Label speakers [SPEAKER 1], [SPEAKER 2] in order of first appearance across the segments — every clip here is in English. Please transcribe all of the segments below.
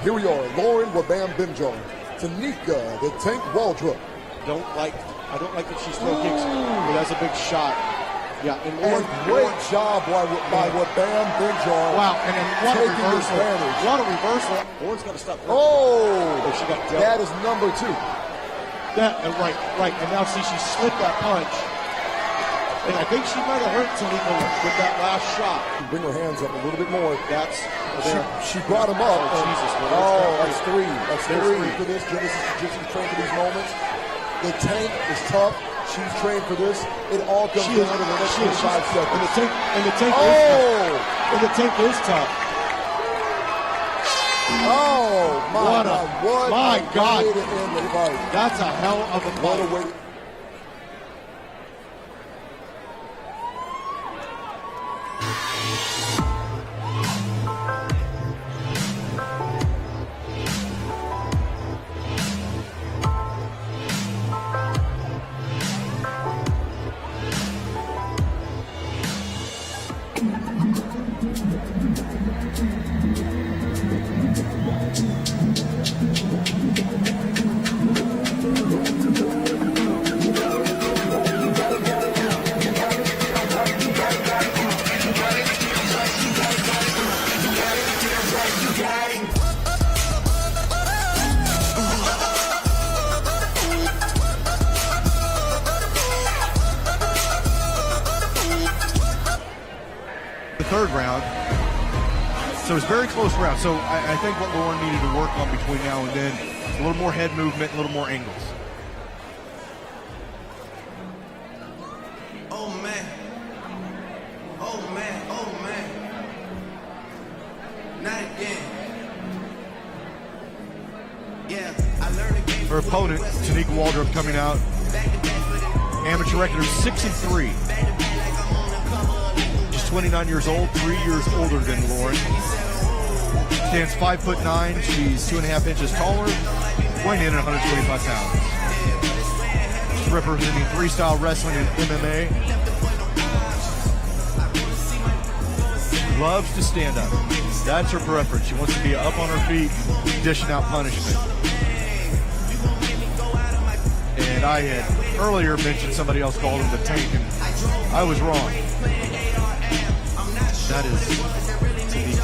[SPEAKER 1] Here we are, Loren Benjar, Tenika, the Tank Waldroup.
[SPEAKER 2] I don't like that she's throwing kicks, but that's a big shot. Yeah, and
[SPEAKER 1] Great job by Benjar.
[SPEAKER 2] Wow, and then what a
[SPEAKER 1] taking
[SPEAKER 2] reversal.
[SPEAKER 1] advantage.
[SPEAKER 2] What a reversal. Loren's got to stop.
[SPEAKER 1] Oh,
[SPEAKER 2] she got dealt.
[SPEAKER 1] that is number 2.
[SPEAKER 2] Right. And now see, she slipped that punch. And I think she might have hurt Tenika with that last shot.
[SPEAKER 1] Bring her hands up a little bit more.
[SPEAKER 2] She
[SPEAKER 1] brought him up.
[SPEAKER 2] Oh, Jesus.
[SPEAKER 1] That's 3. That's 3 for this. Genesis Jiu-Jitsu trained for these moments. The Tank is tough. She's trained for this. It all comes down to the next 25 seconds.
[SPEAKER 2] And the Tank is tough. And the Tank is tough.
[SPEAKER 1] Oh, my God. What
[SPEAKER 2] my God.
[SPEAKER 1] way to end the fight.
[SPEAKER 2] That's a hell of a fight.
[SPEAKER 1] What a way.
[SPEAKER 3] Third round, so it's a very close round. So I think what Loren needed to work on between now and then is a little more head movement, a little more angles.
[SPEAKER 4] Oh man, oh man, oh man, not again. Yeah, I learned the game.
[SPEAKER 3] Her opponent, Tenika Waldroup, coming out amateur record of 6-3. 29 years old, 3 years older than Loren. Stands 5'9". She's 2.5 inches taller, weighing in at 125 pounds. She's representing freestyle wrestling and MMA. Loves to stand up. That's her preference. She wants to be up on her feet, dishing out punishment. And I had earlier mentioned somebody else called him the Tank, and I was wrong. That is Tenika.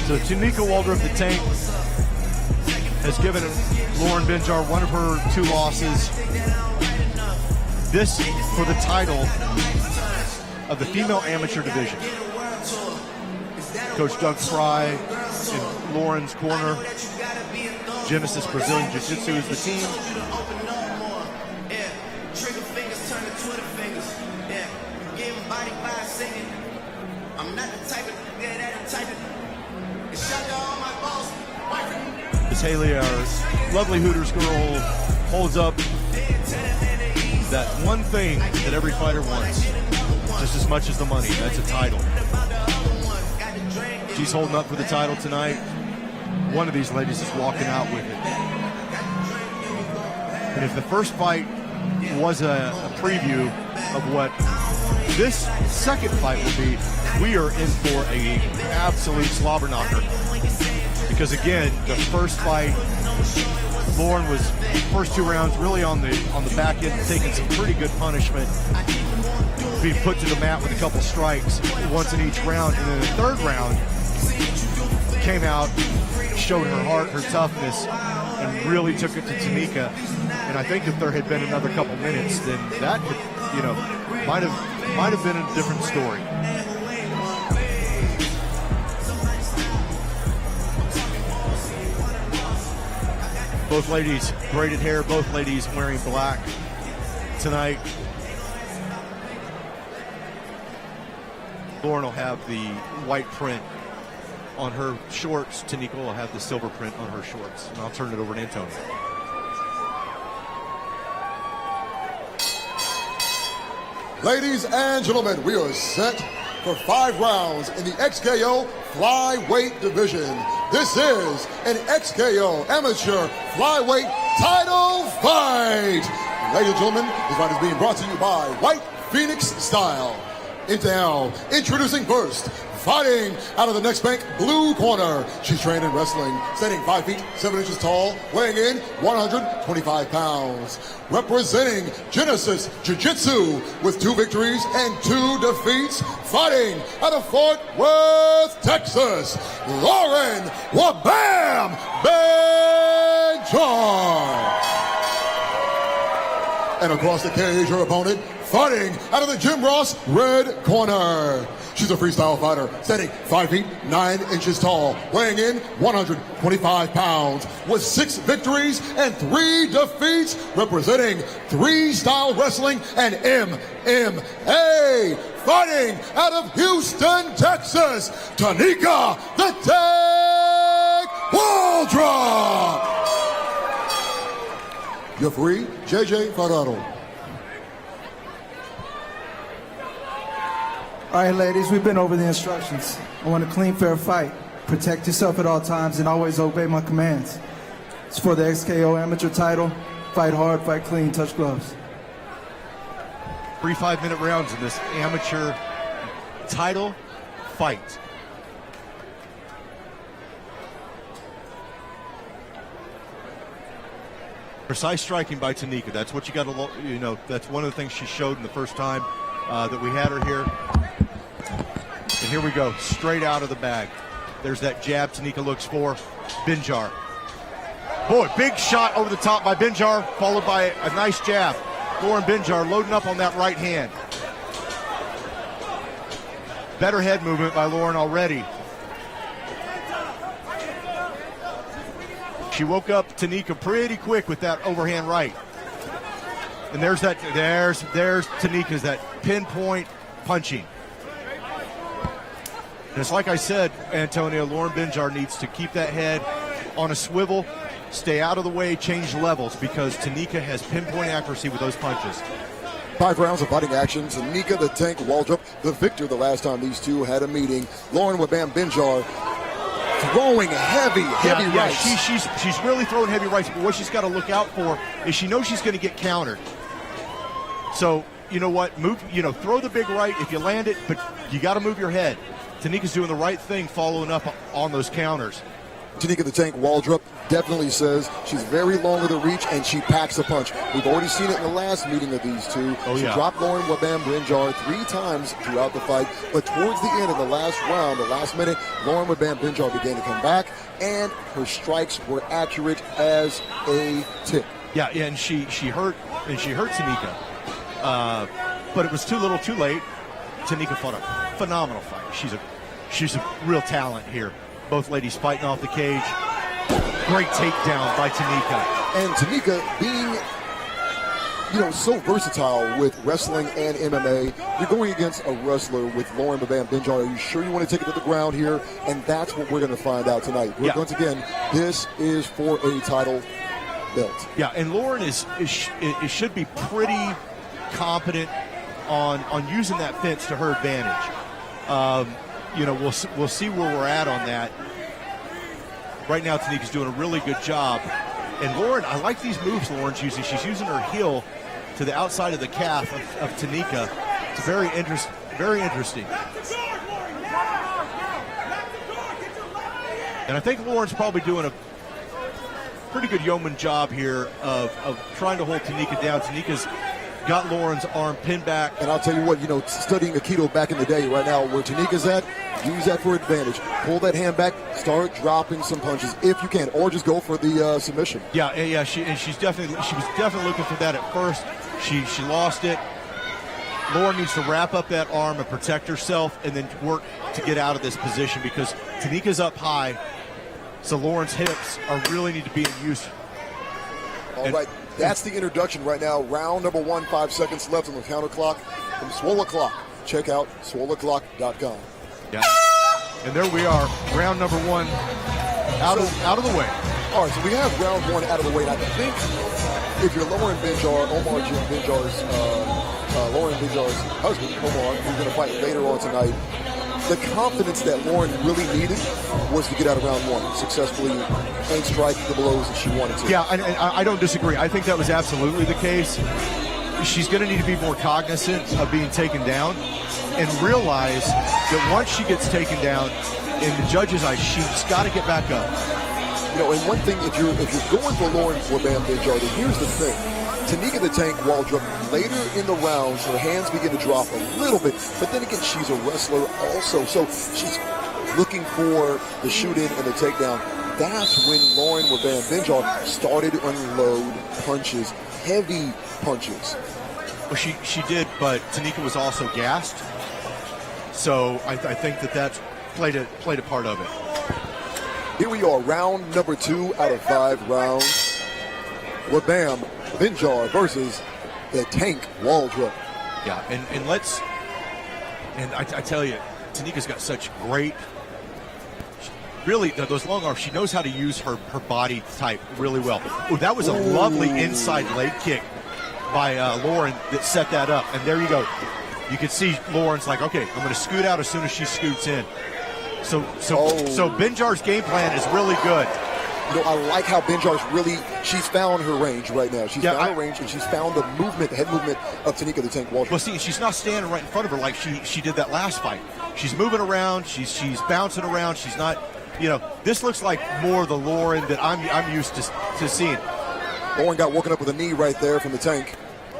[SPEAKER 3] So Tenika Waldroup, the Tank, has given Loren Benjar one of her 2 losses. This for the title of the female amateur division. Coach Doug Fry in Loren's corner. Genesis Brazilian Jiu-Jitsu is the team. Miss Haley, our lovely Hooters girl, holds up that one thing that every fighter wants, just as much as the money. That's a title. She's holding up for the title tonight. One of these ladies is walking out with it. And if the first fight was a preview of what this second fight will be, we are in for a absolute slobber knocker. Because again, the first fight, Loren was first 2 rounds really on the back end, taking some pretty good punishment, being put to the mat with a couple strikes once in each round. And then the third round came out, showed her heart, her toughness, and really took it to Tenika. And I think if there had been another couple minutes, then that could, might have been a different story. Both ladies braided hair, both ladies wearing black tonight. Loren will have the white print on her shorts. Tenika will have the silver print on her shorts. And I'll turn it over to Antonio.
[SPEAKER 1] Ladies and gentlemen, we are set for 5 rounds in the XKO flyweight division. This is an XKO amateur flyweight title fight. Ladies and gentlemen, this fight is being brought to you by White Phoenix Style. in town. Introducing first, fighting out of the next bank blue corner. She's trained in wrestling, standing 5 feet 7 inches tall, weighing in 125 pounds. Representing Genesis Jiu-Jitsu with 2 victories and 2 defeats, fighting out of Fort Worth, Texas, Loren Wabam Benjar. And across the cage, her opponent, fighting out of the Jim Ross red corner. She's a freestyle fighter, standing 5 feet 9 inches tall, weighing in 125 pounds, with 6 victories and 3 defeats, representing 3-style wrestling and MMA. Fighting out of Houston, Texas, Tenika the Tank Waldroup. You're free, JJ Ferraro.
[SPEAKER 5] All right, ladies, we've been over the instructions. I want a clean, fair fight. Protect yourself at all times and always obey my commands. It's for the XKO amateur title. Fight hard, fight clean, touch gloves.
[SPEAKER 3] 3 5-minute rounds in this amateur title fight. Precise striking by Tenika. That's what you got to, that's one of the things she showed in the first time that we had her here. And here we go, straight out of the bag. There's that jab Tenika looks for. Benjar. Boy, big shot over the top by Benjar, followed by a nice jab. Loren Benjar loading up on that right hand. Better head movement by Loren already. She woke up Tenika pretty quick with that overhand right. And there's Tenika's that pinpoint punching. And it's like I said, Antonio, Loren Benjar needs to keep that head on a swivel, stay out of the way, change levels, because Tenika has pinpoint accuracy with those punches.
[SPEAKER 1] 5 rounds of fighting action. Tenika the Tank Waldroup, the victor the last time these two had a meeting. Loren Wabam Benjar throwing heavy rights.
[SPEAKER 3] She's really throwing heavy rights, but what she's got to look out for is she knows she's going to get countered. So, you know what, throw the big right if you land it, but you got to move your head. Tenika's doing the right thing, following up on those counters.
[SPEAKER 1] Tenika the Tank Waldroup definitely says she's very long with her reach and she packs a punch. We've already seen it in the last meeting of these two. She dropped Loren Wabam Benjar 3 times throughout the fight, but towards the end of the last round, the last minute, Loren Wabam Benjar began to come back and her strikes were accurate as a tip.
[SPEAKER 3] Yeah, and she hurt Tenika. But it was too little too late. Tenika fought a phenomenal fight. She's a real talent here. Both ladies fighting off the cage. Great takedown by Tenika.
[SPEAKER 1] And Tenika being, so versatile with wrestling and MMA. You're going against a wrestler with Loren Wabam Benjar. Are you sure you want to take it to the ground here? And that's what we're going to find out tonight. Once again, this is for a title belt.
[SPEAKER 3] Yeah, and Loren should be pretty competent on using that fence to her advantage. We'll see where we're at on that. Right now, Tenika's doing a really good job. And Loren, I like these moves Loren's using. She's using her heel to the outside of the calf of Tenika. It's very interesting. And I think Loren's probably doing a pretty good yeoman job here of trying to hold Tenika down. Tenika's got Loren's arm pinned back.
[SPEAKER 1] And I'll tell you what, studying Aikido back in the day, right now, where Tenika's at, use that for advantage. Pull that hand back, start dropping some punches if you can, or just go for the submission.
[SPEAKER 3] Yeah. She was definitely looking for that at first. She lost it. Loren needs to wrap up that arm and protect herself, and then work to get out of this position because Tenika's up high, so Loren's hips really need to be in use.
[SPEAKER 1] All right. That's the introduction right now. Round number 1, 5 seconds left on the counter clock from Swola Clock. Check out swolaclock.com.
[SPEAKER 3] Yeah. And there we are, round number 1 out of the way.
[SPEAKER 1] All right, so we have round 1 out of the way. And I think if you're Loren Benjar, Loren Benjar's husband, Omar, who's going to fight later on tonight, the confidence that Loren really needed was to get out of round 1 successfully and strike the blows that she wanted to.
[SPEAKER 3] Yeah, and I don't disagree. I think that was absolutely the case. She's going to need to be more cognizant of being taken down. and realize that once she gets taken down in the judge's eyes, she's got to get back up.
[SPEAKER 1] You know, and one thing, if you're going for Loren or Benjar, then here's the thing. Tenika the Tank Waldroup, later in the rounds, her hands begin to drop a little bit, but then again, she's a wrestler also, so she's looking for the shoot-in and the takedown. That's when Loren or Benjar started to unload punches, heavy punches.
[SPEAKER 3] Well, she did, but Tenika was also gassed, so I think that played a part of it.
[SPEAKER 1] Here we are, round number 2 out of 5 rounds. Loren Benjar versus the Tank Waldroup.
[SPEAKER 3] Yeah, and I tell you, Tanika's got such great, really, those long arms. She knows how to use her body type really well. Oh, that was a lovely inside leg kick by Loren that set that up. And there you go. You can see Loren's like, okay, I'm going to scoot out as soon as she scoots in. So Benjar's game plan is really good.
[SPEAKER 1] You know, I like how Benjar's she's found her range right now. She's found her range, and she's found the movement, the head movement of Tenika the Tank Waldroup.
[SPEAKER 3] Well, see, she's not standing right in front of her like she did that last fight. She's moving around. She's bouncing around. She's not, you know, this looks like more the Loren that I'm used to seeing.
[SPEAKER 1] Loren got woken up with a knee right there from the Tank.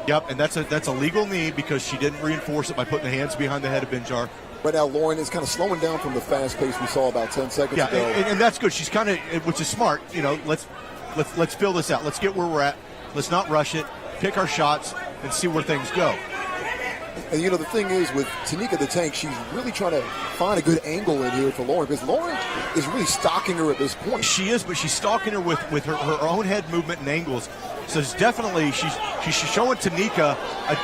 [SPEAKER 3] Yep, and that's a legal knee because she didn't reinforce it by putting the hands behind the head of Benjar.
[SPEAKER 1] Right now, Loren is kind of slowing down from the fast pace we saw about 10 seconds ago.
[SPEAKER 3] And that's good. She's kind of, which is smart. You know, let's fill this out. Let's get where we're at. Let's not rush it. Pick our shots and see where things go.
[SPEAKER 1] And you know, the thing is with Tenika the Tank, she's really trying to find a good angle in here for Loren because Loren is really stalking her at this point.
[SPEAKER 3] She is, but she's stalking her with her own head movement and angles. So it's definitely she's showing Tenika a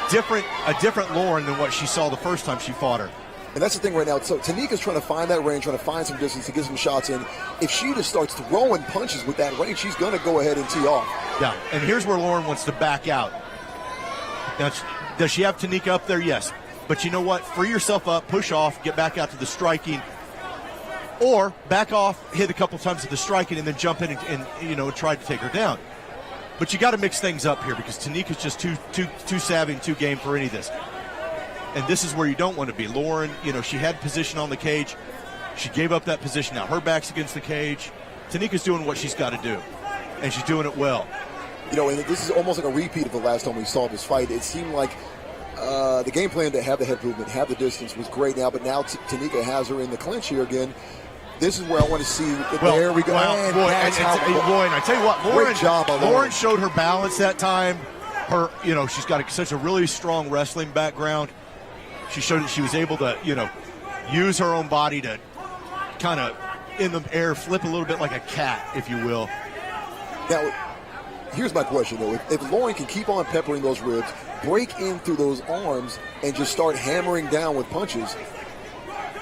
[SPEAKER 3] different Loren than what she saw the first time she fought her.
[SPEAKER 1] And that's the thing right now. So Tenika's trying to find that range, trying to find some distance to get some shots in. If she just starts throwing punches with that range, she's going to go ahead and tee off.
[SPEAKER 3] Yeah, and here's where Loren wants to back out. Now, does she have Tenika up there? Yes. But you know what? Free yourself up, push off, get back out to the striking. Or back off, hit a couple times at the striking, and then jump in and try to take her down. But you got to mix things up here because Tenika's just too savvy and too game for any of this. And this is where you don't want to be. Loren, she had position on the cage. She gave up that position. Now her back's against the cage. Tenika's doing what she's got to do, and she's doing it well.
[SPEAKER 1] And this is almost like a repeat of the last time we saw this fight. It seemed like the game plan to have the head movement, have the distance was great now, but now Tenika has her in the clinch here again. This is where I want to see. There we go.
[SPEAKER 3] And I tell you what,
[SPEAKER 1] great job on
[SPEAKER 3] Loren showed her balance that time. She's got such a really strong wrestling background. She showed that she was able to, use her own body to kind of in the air flip a little bit like a cat, if you will.
[SPEAKER 1] Now, here's my question, though. If Loren can keep on peppering those ribs, break in through those arms, and just start hammering down with punches.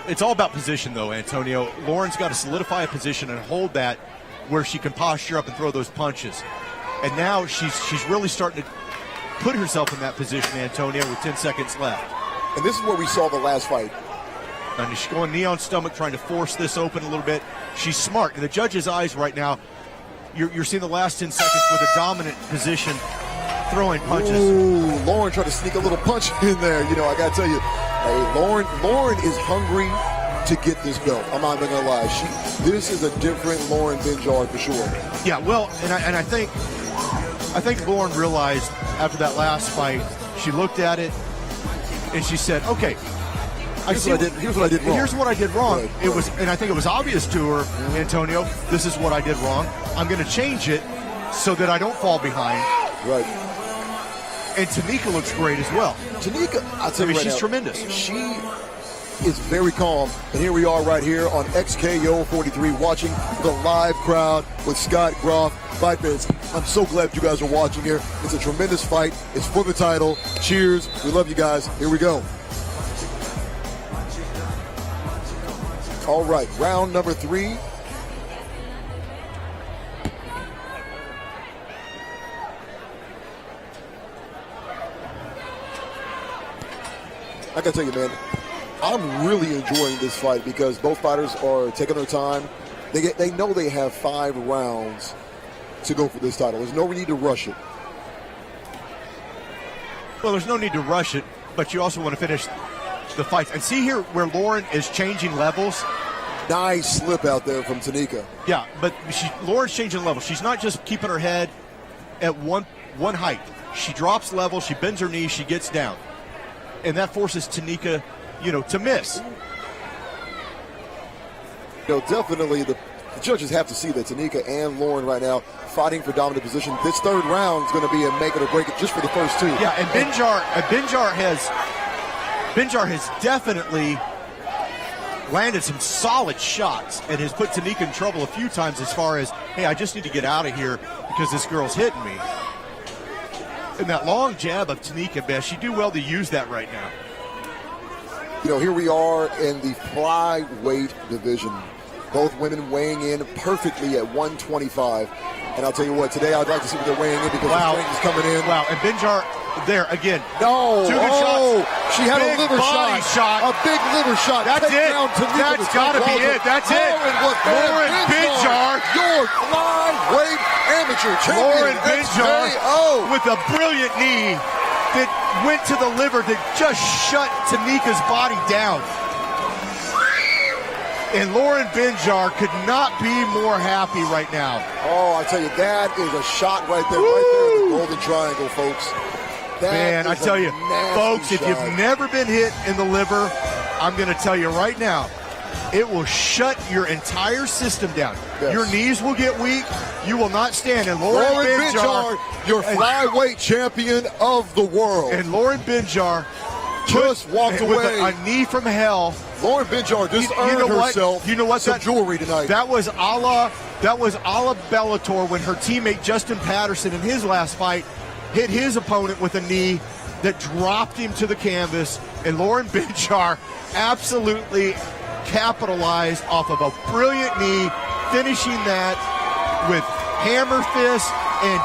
[SPEAKER 3] It's all about position, though, Antonio. Loren's got to solidify a position and hold that where she can posture up and throw those punches. And now she's really starting to put herself in that position, Antonio, with 10 seconds left.
[SPEAKER 1] And this is where we saw the last fight.
[SPEAKER 3] And she's going knee on stomach, trying to force this open a little bit. She's smart. In the judge's eyes right now, you're seeing the last 10 seconds with a dominant position, throwing punches.
[SPEAKER 1] Ooh, Loren tried to sneak a little punch in there. I got to tell you, Loren is hungry to get this belt. I'm not even going to lie. This is a different Loren Benjar for sure.
[SPEAKER 3] Yeah, well, and I think Loren realized after that last fight, she looked at it, and she said, okay,
[SPEAKER 1] here's what I did wrong.
[SPEAKER 3] Here's what I did wrong.
[SPEAKER 1] Right.
[SPEAKER 3] It was, and I think it was obvious to her, Antonio, this is what I did wrong. I'm going to change it so that I don't fall behind.
[SPEAKER 1] Right.
[SPEAKER 3] And Tenika looks great as well.
[SPEAKER 1] Tenika, I'll tell you right
[SPEAKER 3] she's
[SPEAKER 1] now,
[SPEAKER 3] tremendous.
[SPEAKER 1] She is very calm. And here we are right here on XKO 43 watching the live crowd with Scott Groff. Fight fans, I'm so glad you guys are watching here. It's a tremendous fight. It's for the title. Cheers. We love you guys. Here we go. All right, round number 3. I gotta tell you, man, I'm really enjoying this fight because both fighters are taking their time. They know they have 5 rounds to go for this title. There's no need to rush it.
[SPEAKER 3] Well, there's no need to rush it, but you also want to finish the fights. And see here where Loren is changing levels.
[SPEAKER 1] Nice slip out there from Tenika.
[SPEAKER 3] Yeah, but Loren's changing levels. She's not just keeping her head at one height. She drops level, she bends her knees, she gets down. And that forces Tenika, to miss.
[SPEAKER 1] Definitely the judges have to see that Tenika and Loren right now fighting for dominant position. This third round is going to be a make it or break it just for the first two.
[SPEAKER 3] Yeah, and Benjar has definitely landed some solid shots and has put Tenika in trouble a few times as far as, hey, I just need to get out of here because this girl's hitting me. And that long jab of Tenika, Beth, she'd do well to use that right now.
[SPEAKER 1] Here we are in the flyweight division. Both women weighing in perfectly at 125. And I'll tell you what, today I'd like to see what they're weighing in because the strength is coming in.
[SPEAKER 3] Wow, and Benjar there again.
[SPEAKER 1] No,
[SPEAKER 3] two good shots.
[SPEAKER 1] She had
[SPEAKER 3] big
[SPEAKER 1] a liver
[SPEAKER 3] body shot.
[SPEAKER 1] A big liver shot.
[SPEAKER 3] That's it. That's got to be it. That's it. Loren Benjar.
[SPEAKER 1] Your flyweight amateur champion.
[SPEAKER 3] Loren Benjar
[SPEAKER 1] XKO.
[SPEAKER 3] with a brilliant knee that went to the liver that just shut Tenika's body down. And Loren Benjar could not be more happy right now.
[SPEAKER 1] Oh, I tell you, that is a shot right there in the golden triangle, folks.
[SPEAKER 3] Man, I tell you, folks, if you've never been hit in the liver, I'm going to tell you right now, it will shut your entire system down. Yes. Your knees will get weak. You will not stand. And Loren Benjar,
[SPEAKER 1] your flyweight champion of the world.
[SPEAKER 3] And Loren Benjar
[SPEAKER 1] just walked away
[SPEAKER 3] with a knee from hell.
[SPEAKER 1] Loren Benjar just earned herself some jewelry tonight.
[SPEAKER 3] That was a la Bellator when her teammate Justin Patterson in his last fight hit his opponent with a knee that dropped him to the canvas. And Loren Benjar absolutely capitalized off of a brilliant knee, finishing that with hammer fist. And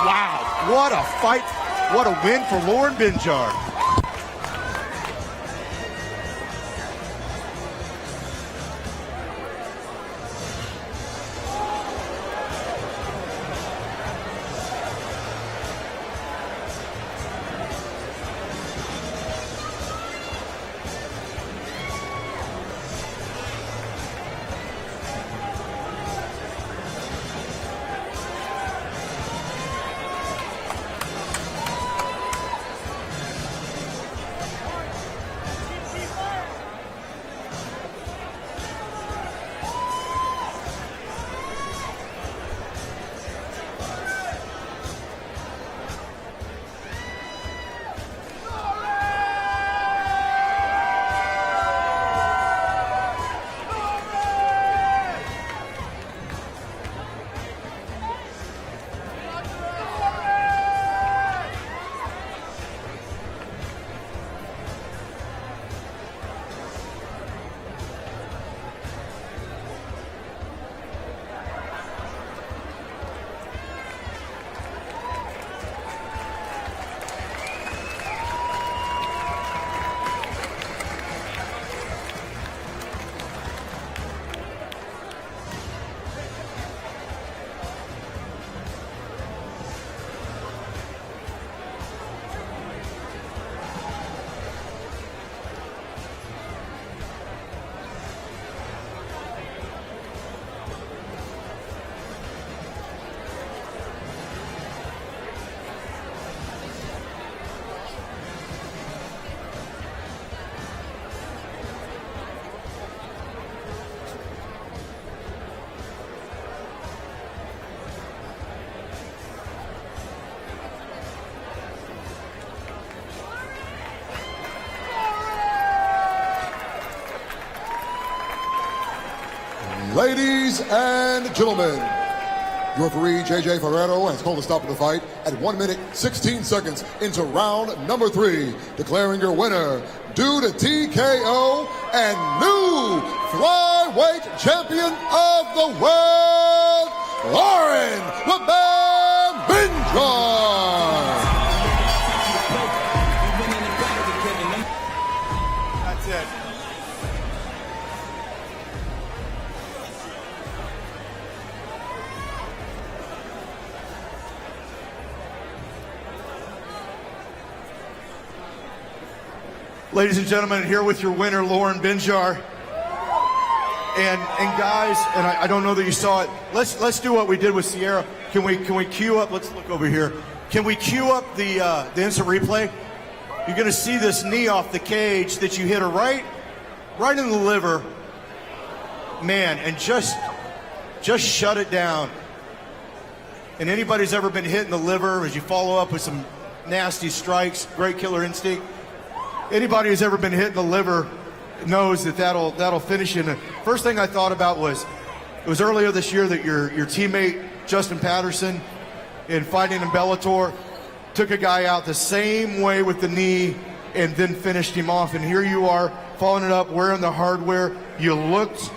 [SPEAKER 3] wow, what a fight, what a win for Loren Benjar.
[SPEAKER 1] Ladies and gentlemen, your referee, J.J. Ferrero, has called a stop to the fight at 1 minute, 16 seconds into round number 3, declaring your winner, due to TKO and new flyweight champion of the world, Loren "The Man" Benjar.
[SPEAKER 3] That's it. Ladies and gentlemen, here with your winner, Loren Benjar. And guys, and I don't know that you saw it. Let's do what we did with Sierra. Can we cue up? Let's look over here. Can we cue up the instant replay? You're going to see this knee off the cage that you hit her right in the liver, man, and just shut it down. And anybody who's ever been hit in the liver, as you follow up with some nasty strikes, great killer instinct. Anybody who's ever been hit in the liver knows that'll finish you. And the first thing I thought about was, it was earlier this year that your teammate Justin Patterson, in fighting in Bellator, took a guy out the same way with the knee and then finished him off. And here you are, following it up, wearing the hardware. You looked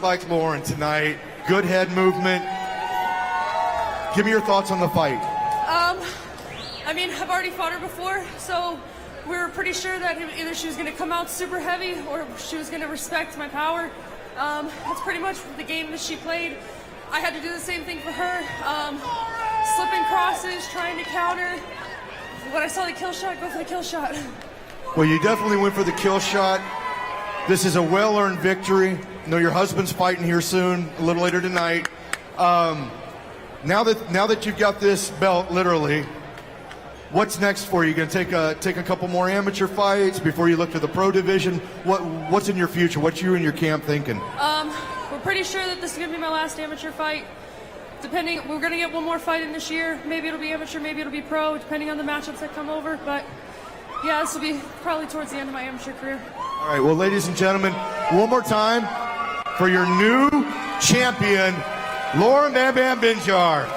[SPEAKER 3] like Loren tonight. Good head movement. Give me your thoughts on the fight.
[SPEAKER 6] I mean, I've already fought her before, so we were pretty sure that either she was going to come out super heavy or she was going to respect my power. That's pretty much the game that she played. I had to do the same thing for her. Slipping crosses, trying to counter. When I saw the kill shot, go for the kill shot.
[SPEAKER 3] Well, you definitely went for the kill shot. This is a well-earned victory. I know your husband's fighting here soon, a little later tonight. Now that you've got this belt, literally, what's next for you? You gonna take a couple more amateur fights before you look to the pro division? What's in your future? What you and your camp thinking?
[SPEAKER 6] We're pretty sure that this is gonna be my last amateur fight. We're gonna get one more fight in this year. Maybe it'll be amateur, maybe it'll be pro, depending on the matchups that come over. But yeah, this will be probably towards the end of my amateur career.
[SPEAKER 3] All right, well, ladies and gentlemen, one more time for your new champion, Loren Bam Bam Benjar.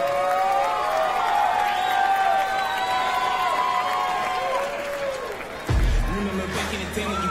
[SPEAKER 4] Remember back in the day when you